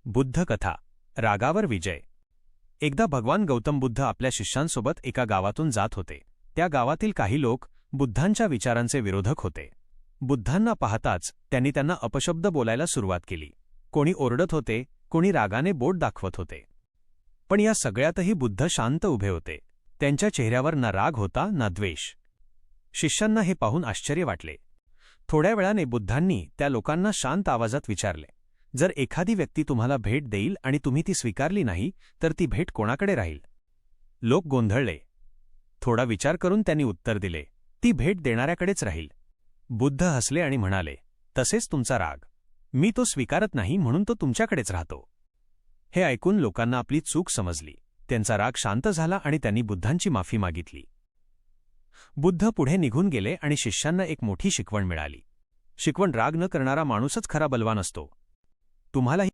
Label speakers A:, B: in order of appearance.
A: बुद्ध कथा रागावर विजय। एकदा भगवान गौतम बुद्ध आपल्या शिष्यांसोबत एका गावातून जात होते। त्या गावातील काही लोक बुद्धांच्या विचारांचे विरोधक होते। बुद्धांना पाहताच त्यांनी त्यांना अपशब्द बोलायला सुरुवात केली। कोणी ओरडत होते, कोणी रागाने बोट दाखवत होते। पण या सगळ्यातही बुद्ध शांत उभे होते। त्यांच्या चेहऱ्यावर ना राग होता ना द्वेष। शिष्यांना हे पाहून आश्चर्य वाटले। थोड्या वेळाने बुद्धांनी त्या लोकांना शांत आवाजात विचारले, जर एखादी व्यक्ती तुम्हाला भेट देईल आणि तुम्ही ती स्वीकारली नाही तर ती भेट कोणाकडे राहील? लोक गोंधळले। थोडा विचार करून त्यांनी उत्तर दिले, ती भेट देणाऱ्याकडेच राहील। बुद्ध हसले आणि म्हणाले, तसेच तुमचा राग, मी तो स्वीकारत नाही म्हणून तो तुमच्याकडेच राहतो। हे ऐकून लोकांना आपली चूक समजली। त्यांचा राग शांत झाला आणि त्यांनी बुद्धांची माफी मागितली। बुद्ध पुढे निघून गेले आणि शिष्यांना एक मोठी शिकवण मिळाली। शिकवण, राग न करणारा माणूसच खरा बलवान असतो। तुम्हालाही